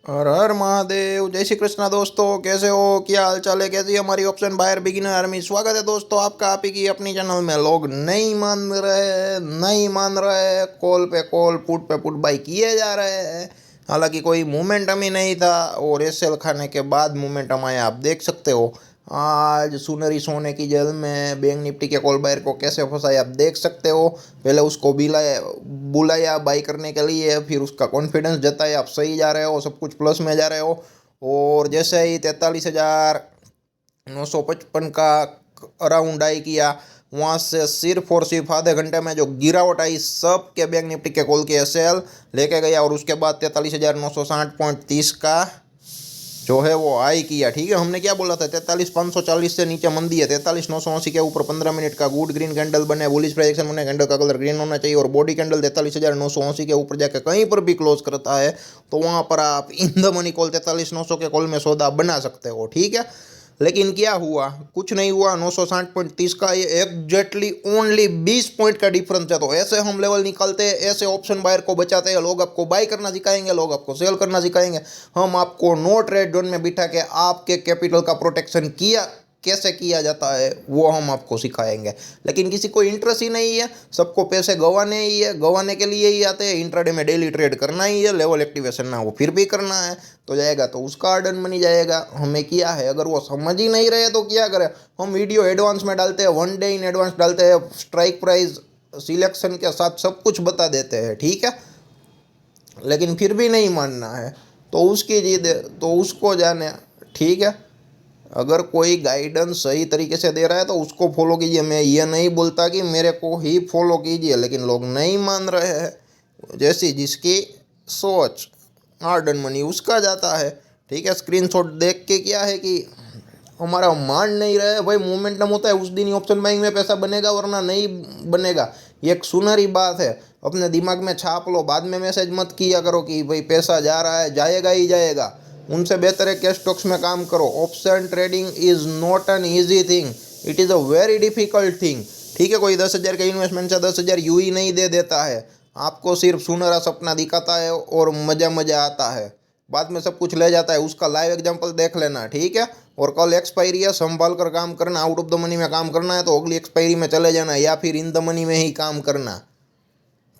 हर हर महादेव। जय श्री कृष्णा दोस्तों, कैसे हो, क्या हाल चाल है, कैसी है हमारी ऑप्शन बायर बिगिनर आर्मी। स्वागत है दोस्तों आपका आप ही की अपनी चैनल में। लोग नहीं मान रहे, कॉल पे कॉल पुट पे पुट बाई किए जा रहे हैं। हालांकि कोई मोमेंटम ही नहीं था और एसएल खाने के बाद मोमेंटम आया, आप देख सकते हो। आज सुनहरी सोने की जेल में बैंक निफ्टी के कॉल बायर को कैसे फंसाया आप देख सकते हो। पहले उसको बुलाया बाई करने के लिए, फिर उसका कॉन्फिडेंस जताया, आप सही जा रहे हो, सब कुछ प्लस में जा रहे हो। और जैसे ही 43,955 का अराउंड आई किया, वहाँ से सिर्फ और सिर्फ आधे घंटे में जो गिरावट आई सब के बैंक निफ्टी के कॉल के एसएल लेके गया। और उसके बाद 43,960.30 का जो है वो हाई किया। ठीक है, हमने क्या बोला था, 43,540 से नीचे मंदी है। 43,980 के ऊपर 15 मिनट का गुड ग्रीन कैंडल बने, बुलिश प्रोजेक्शन बने, कैंडल का कलर ग्रीन होना चाहिए और बॉडी कैंडल 43,980 के ऊपर जाकर कहीं पर भी क्लोज करता है तो वहाँ पर आप इन द मनी कॉल 43,900 के कॉल में सौदा बना सकते हो। ठीक है, लेकिन क्या हुआ, कुछ नहीं हुआ। 960.30 का ये एग्जैक्टली ओनली 20 पॉइंट का डिफरेंस है। तो ऐसे हम लेवल निकालते हैं, ऐसे ऑप्शन बायर को बचाते हैं। लोग आपको बाय करना सिखाएंगे, लोग आपको सेल करना सिखाएंगे। हम आपको नो ट्रेड जोन में बिठा के आपके कैपिटल का प्रोटेक्शन कैसे किया जाता है वो हम आपको सिखाएंगे। लेकिन किसी को इंटरेस्ट ही नहीं है, सबको पैसे गंवाने ही है, गंवाने के लिए ही आते हैं। इंट्राडे में डेली ट्रेड करना ही है, लेवल एक्टिवेशन ना वो फिर भी करना है तो जाएगा तो उसका अर्डन मनी जाएगा। हमें क्या है, अगर वो समझ ही नहीं रहे तो क्या करें। हम वीडियो एडवांस में डालते हैं, 1 डे इन एडवांस डालते हैं, स्ट्राइक प्राइस सिलेक्शन के साथ सब कुछ बता देते हैं। ठीक है, लेकिन फिर भी नहीं मानना है तो उसकी जिद है, तो उसको जाने। ठीक है, अगर कोई गाइडेंस सही तरीके से दे रहा है तो उसको फॉलो कीजिए। मैं ये नहीं बोलता कि मेरे को ही फॉलो कीजिए, लेकिन लोग नहीं मान रहे हैं। जैसी जिसकी सोच, हार्ड एंड मनी उसका जाता है। ठीक है, स्क्रीनशॉट देख के क्या है कि हमारा मान नहीं रहे भाई। मोमेंटम होता है उस दिन ही ऑप्शन बाइंग में पैसा बनेगा, वरना नहीं बनेगा। ये एक सुनहरी बात है, अपने दिमाग में छाप लो। बाद में मैसेज मत किया करो कि भाई पैसा जा रहा है, जाएगा ही जाएगा। उनसे बेहतर है कैश स्टॉक्स में काम करो। Option trading is not an easy thing, it is a very difficult thing. ठीक है, कोई 10,000 का इन्वेस्टमेंट से 10,000 यूँ ही नहीं दे देता है। आपको सिर्फ सुनहरा सपना दिखाता है और मज़ा मज़ा आता है, बाद में सब कुछ ले जाता है। उसका लाइव एग्जांपल देख लेना। ठीक है, और कल एक्सपायरी है, संभाल कर काम करना। आउट ऑफ द मनी में काम करना है तो अगली एक्सपायरी में चले जाना, या फिर इन द मनी में ही काम करना।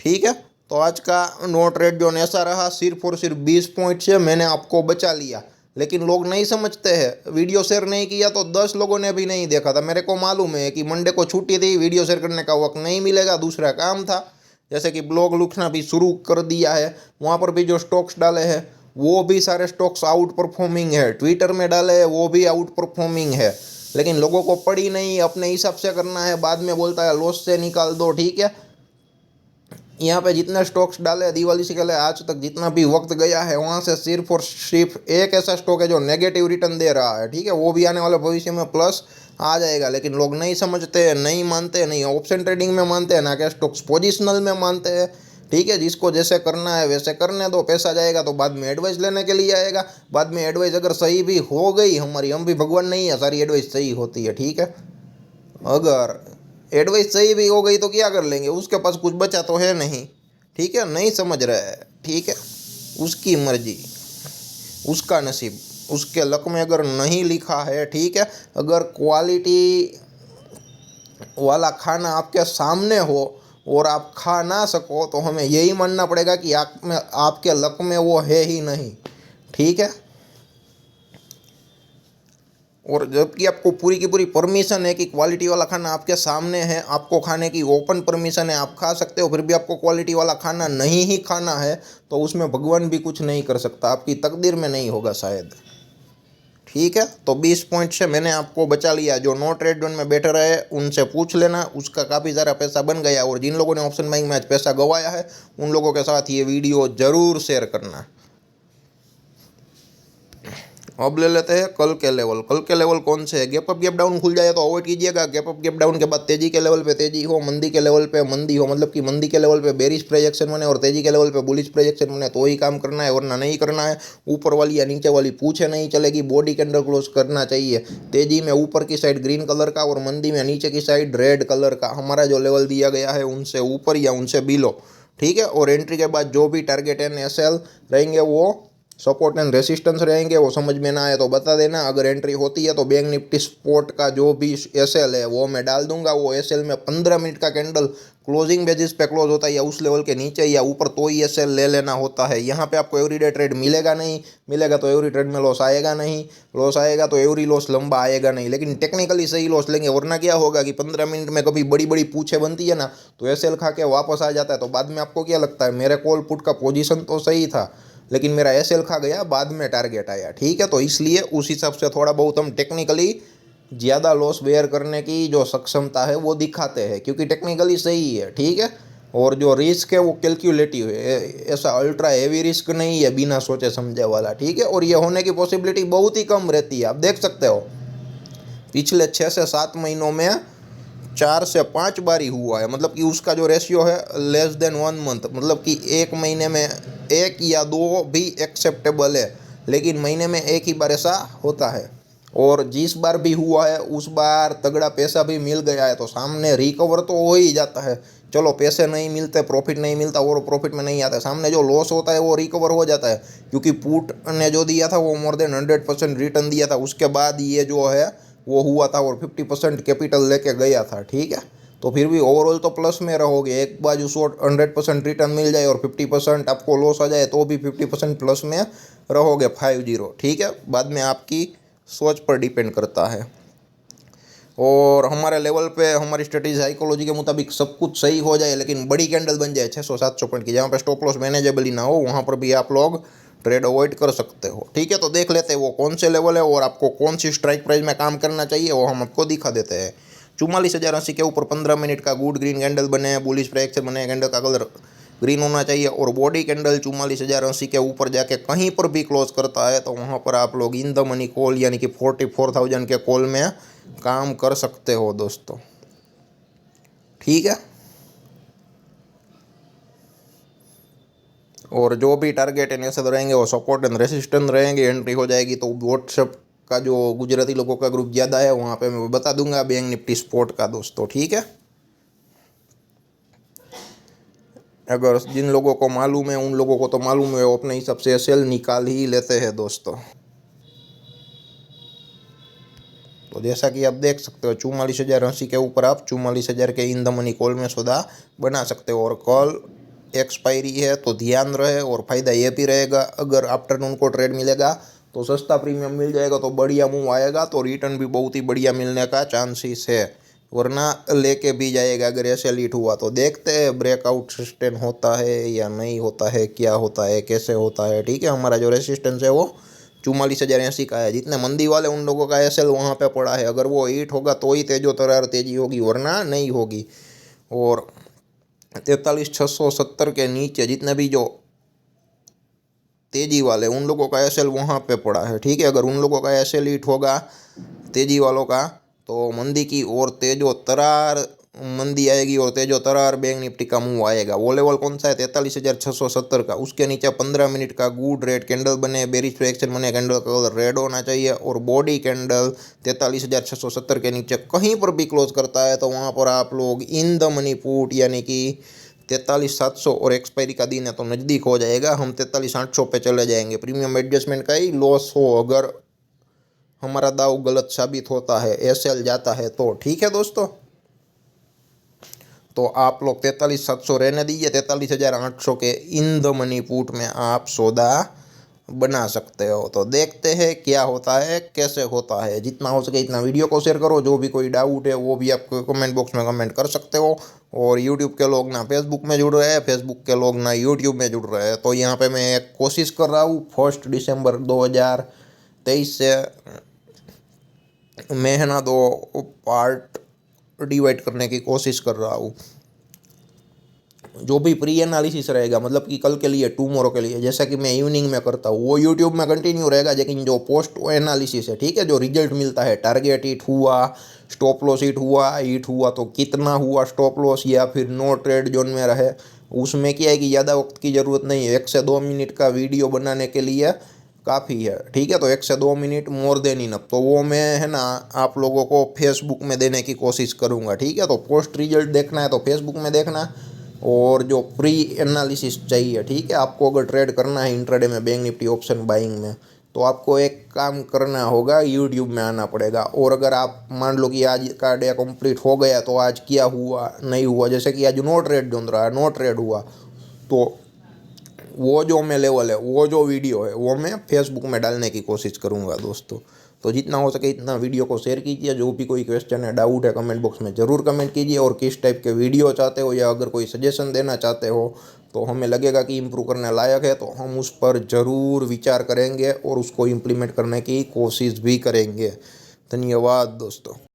ठीक है, तो आज का नो ट्रेड जोन ऐसा रहा, सिर्फ और सिर्फ 20 पॉइंट से मैंने आपको बचा लिया। लेकिन लोग नहीं समझते हैं। वीडियो शेयर नहीं किया तो 10 लोगों ने भी नहीं देखा था। मेरे को मालूम है कि मंडे को छुट्टी थी, वीडियो शेयर करने का वक्त नहीं मिलेगा, दूसरा काम था। जैसे कि ब्लॉग लिखना भी शुरू कर दिया है, वहाँ पर भी जो स्टॉक्स डाले हैं वो भी सारे स्टॉक्स आउट परफॉर्मिंग है। ट्विटर में डाले हैं वो भी आउट परफॉर्मिंग है, लेकिन लोगों को पड़ी नहीं, अपने हिसाब से करना है। बाद में बोलता है लॉस से निकाल दो। ठीक है, यहाँ पे जितने स्टॉक्स डाले दिवाली से पहले आज तक जितना भी वक्त गया है, वहाँ से सिर्फ और सिर्फ एक ऐसा स्टॉक है जो नेगेटिव रिटर्न दे रहा है। ठीक है, वो भी आने वाले भविष्य में प्लस आ जाएगा। लेकिन लोग नहीं समझते हैं, नहीं मानते, नहीं ऑप्शन ट्रेडिंग में मानते हैं, ना कि स्टॉक्स पोजिशनल में मानते हैं। ठीक है, जिसको जैसे करना है वैसे करने दो, पैसा जाएगा तो बाद में एडवाइस लेने के लिए आएगा। बाद में एडवाइस अगर सही भी हो गई हमारी, हम भी भगवान नहीं है, सारी एडवाइस सही होती है। ठीक है, अगर एडवाइस सही भी हो गई तो क्या कर लेंगे, उसके पास कुछ बचा तो है नहीं। ठीक है, नहीं समझ रहा है। ठीक है, उसकी मर्जी, उसका नसीब, उसके लक में अगर नहीं लिखा है। ठीक है, अगर क्वालिटी वाला खाना आपके सामने हो और आप खा ना सको तो हमें यही मानना पड़ेगा कि आपके लक में वो है ही नहीं। ठीक है, और जबकि आपको पूरी की पूरी परमिशन है कि क्वालिटी वाला खाना आपके सामने है, आपको खाने की ओपन परमिशन है, आप खा सकते हो, फिर भी आपको क्वालिटी वाला खाना नहीं ही खाना है तो उसमें भगवान भी कुछ नहीं कर सकता, आपकी तकदीर में नहीं होगा शायद। ठीक है, तो 20 पॉइंट से मैंने आपको बचा लिया। जो नो ट्रेड जोन में बैठे रहे उनसे पूछ लेना, उसका काफ़ी सारा पैसा बन गया। और जिन लोगों ने ऑप्शन बाइंग में आज पैसा गंवाया है उन लोगों के साथ ये वीडियो ज़रूर शेयर करना। अब ले लेते हैं कल के लेवल। कल के लेवल कौन से है, गैप अप गैप डाउन खुल जाए तो अवॉइड कीजिएगा। गैप अप गैप डाउन के बाद तेजी के लेवल पे तेजी हो, मंदी के लेवल पे मंदी हो, मतलब कि मंदी के लेवल पे बेरिश प्रोजेक्शन बने और तेजी के लेवल पे बुलिश प्रोजेक्शन बने तो ही काम करना है, वरना नहीं करना है। ऊपर वाली या नीचे वाली पूछे नहीं चलेगी, बॉडी कैंडल क्लोज करना चाहिए। तेजी में ऊपर की साइड ग्रीन कलर का और मंदी में नीचे की साइड रेड कलर का। हमारा जो लेवल दिया गया है उनसे ऊपर या उनसे बिलो। ठीक है, और एंट्री के बाद जो भी टारगेट एंड एसएल रहेंगे वो सपोर्ट एंड रेसिस्टेंस रहेंगे, वो समझ में ना आए तो बता देना। अगर एंट्री होती है तो बैंक निफ्टी स्पोर्ट का जो भी एसएल है वो मैं डाल दूंगा। वो एसएल में 15 मिनट का कैंडल क्लोजिंग बेसिस पे क्लोज होता है या उस लेवल के नीचे या ऊपर तो ही एसएल ले लेना होता है। यहाँ पे आपको एवरीडे ट्रेड मिलेगा नहीं, मिलेगा तो एवरी ट्रेड में लॉस आएगा नहीं, लॉस आएगा तो एवरी लॉस लंबा आएगा नहीं, लेकिन टेक्निकली सही लॉस लेंगे। वरना क्या होगा कि 15 मिनट में कभी बड़ी बड़ी पूछे बनती है ना तो एसएल खा के वापस आ जाता है। तो बाद में आपको क्या लगता है, मेरे कॉल पुट का पोजीशन तो सही था लेकिन मेरा एसएल खा गया, बाद में टारगेट आया, ठीक है। तो इसलिए उस हिसाब से थोड़ा बहुत हम टेक्निकली ज़्यादा लॉस बेयर करने की जो सक्षमता है वो दिखाते हैं, क्योंकि टेक्निकली सही है, ठीक है। और जो रिस्क है वो कैलकुलेटिव है, ऐसा अल्ट्रा हेवी रिस्क नहीं है बिना सोचे समझे वाला, ठीक है। और ये होने की पॉसिबिलिटी बहुत ही कम रहती है। आप देख सकते हो पिछले 6 से 7 महीनों में 4 से 5 बार ही हुआ है, मतलब कि उसका जो रेशियो है लेस देन 1 मंथ, मतलब कि एक महीने में 1 या 2 भी एक्सेप्टेबल है, लेकिन महीने में एक ही बार ऐसा होता है। और जिस बार भी हुआ है उस बार तगड़ा पैसा भी मिल गया है, तो सामने रिकवर तो हो ही जाता है। चलो पैसे नहीं मिलते, प्रॉफिट नहीं मिलता, और प्रॉफिट में नहीं आता, सामने जो लॉस होता है वो रिकवर हो जाता है, क्योंकि पुट ने जो दिया था वो मोर देन 100% रिटर्न दिया था। उसके बाद ये जो है वो हुआ था और 50% कैपिटल लेके गया था, ठीक है। तो फिर भी ओवरऑल तो प्लस में रहोगे। एक बाजू 100% रिटर्न मिल जाए और 50% आपको लॉस आ जाए तो भी 50% प्लस में रहोगे 50, ठीक है। बाद में आपकी सोच पर डिपेंड करता है। और हमारे लेवल पे हमारी स्ट्रेटेजी साइकोलॉजी के मुताबिक सब कुछ सही हो जाए, लेकिन बड़ी कैंडल बन जाए 600-700 पॉइंट की, जहाँ पे स्टॉप लॉस मैनेजेबल ही ना हो, वहाँ पर भी आप लोग ट्रेड अवॉइड कर सकते हो, ठीक है। तो देख लेते हैं वो कौन से लेवल है और आपको कौन सी स्ट्राइक प्राइस में काम करना चाहिए, वो हम आपको दिखा देते हैं। 44,080 के ऊपर 15 मिनट का गुड ग्रीन कैंडल बने, बुलिश प्राइस से बने, कैंडल का कलर ग्रीन होना चाहिए और बॉडी कैंडल 44,080 के ऊपर जाके कहीं पर भी क्लोज करता है तो वहाँ पर आप लोग इन द मनी कॉल यानी कि 44,000 के कॉल में काम कर सकते हो दोस्तों, ठीक है। और जो भी टारगेट एंड ऐसे रहेंगे वो सपोर्ट एंड रेसिस्टेंस रहेंगे। एंट्री हो जाएगी तो व्हाट्सएप का जो गुजराती लोगों का ग्रुप ज़्यादा है वहाँ पे मैं बता दूंगा बैंक निफ्टी स्पोर्ट का दोस्तों, ठीक है। अगर जिन लोगों को मालूम है उन लोगों को तो मालूम है, वो अपने हिसाब से एसएल निकाल ही लेते हैं दोस्तों। तो जैसा कि आप देख सकते हो 44,080 के ऊपर आप 44,000 के इन द मनी कॉल में सौदा बना सकते हो। और कॉल एक्सपायरी है तो ध्यान रहे। और फ़ायदा ये भी रहेगा, अगर आफ्टरनून को ट्रेड मिलेगा तो सस्ता प्रीमियम मिल जाएगा, तो बढ़िया मूव आएगा, तो रिटर्न भी बहुत ही बढ़िया मिलने का चांसेस है। वरना लेके भी जाएगा अगर ऐसे लीट हुआ तो। देखते हैं ब्रेकआउट सस्टेन होता है या नहीं होता है, क्या होता है, कैसे होता है, ठीक है। हमारा जो रेसिस्टेंस है वो 44,080 का है। जितने मंदी वाले उन लोगों का एसएल वहाँ पे पड़ा है, अगर वो हिट होगा तो ही तेजो तरार तेजी होगी, वरना नहीं होगी। और 43,670 के नीचे जितने भी जो तेजी वाले उन लोगों का एसएल वहाँ पे पड़ा है, ठीक है। अगर उन लोगों का एसएल हिट होगा तेजी वालों का तो मंदी की और तेजो तरार मंदी आएगी और तेजो तरार बैंक निफ्टी का मुंह आएगा। वो लेवल कौन सा है 43,670 का, उसके नीचे 15 मिनट का गुड रेड कैंडल बने, बेरिश रिएक्शन बने, कैंडल का कलर रेड होना चाहिए और बॉडी कैंडल 43,670 के नीचे कहीं पर भी क्लोज करता है तो वहाँ पर आप लोग इन द मनी पुट यानी कि 43,700 और एक्सपायरी का दिन है तो नज़दीक हो जाएगा, हम 43,800 पे चले जाएंगे। प्रीमियम एडजस्टमेंट का ही लॉस हो अगर हमारा दाव गलत साबित होता है, एसएल जाता है तो, ठीक है दोस्तों। तो आप लोग 43,700 रहने दीजिए, 43,800 के इन द मनी पुट में आप सौदा बना सकते हो। तो देखते हैं क्या होता है, कैसे होता है। जितना हो सके इतना वीडियो को शेयर करो। जो भी कोई डाउट है वो भी आप कमेंट बॉक्स में कमेंट कर सकते हो। और यूट्यूब के लोग ना फेसबुक में जुड़ रहे हैं, फेसबुक के लोग ना यूट्यूब में जुड़ रहे हैं, तो यहाँ पे मैं एक कोशिश कर रहा हूँ 1 दिसंबर 2023 से महीना 2 पार्ट डिवाइड करने की कोशिश कर रहा हूँ। जो भी प्री एनालिसिस रहेगा, मतलब कि कल के लिए, टुमारो के लिए, जैसा कि मैं इवनिंग में करता हूँ, वो यूट्यूब में कंटिन्यू रहेगा। लेकिन जो पोस्ट एनालिसिस है, ठीक है, जो रिजल्ट मिलता है, टारगेट हिट हुआ, स्टॉप लॉस हिट हुआ तो कितना हुआ स्टॉप लॉस, या फिर नो ट्रेड जोन में रहे, उसमें क्या है कि ज़्यादा वक्त की ज़रूरत नहीं है। 1 से 2 मिनट का वीडियो बनाने के लिए काफ़ी है, ठीक है। तो 1 से 2 मिनट मोर देन इनफ, तो वो मैं है ना आप लोगों को फेसबुक में देने की कोशिश करूँगा, ठीक है। तो पोस्ट रिजल्ट देखना है तो फेसबुक में देखना, और जो प्री एनालिसिस चाहिए, ठीक है। आपको अगर ट्रेड करना है इंट्राडे में बैंक निफ्टी ऑप्शन बाइंग में, तो आपको एक काम करना होगा, यूट्यूब में आना पड़ेगा। और अगर आप मान लो कि आज का डे कंप्लीट हो गया तो आज क्या हुआ नहीं हुआ, जैसे कि आज नो ट्रेड जोन रहा, नो ट्रेड हुआ, तो वो जो मैं लेवल है, वो जो वीडियो है, वो मैं फेसबुक में डालने की कोशिश करूँगा दोस्तों। तो जितना हो सके इतना वीडियो को शेयर कीजिए। जो भी कोई क्वेश्चन है, डाउट है, कमेंट बॉक्स में ज़रूर कमेंट कीजिए। और किस टाइप के वीडियो चाहते हो या अगर कोई सजेशन देना चाहते हो तो हमें लगेगा कि इम्प्रूव करने लायक है, तो हम उस पर ज़रूर विचार करेंगे और उसको इम्प्लीमेंट करने की कोशिश भी करेंगे। धन्यवाद दोस्तों।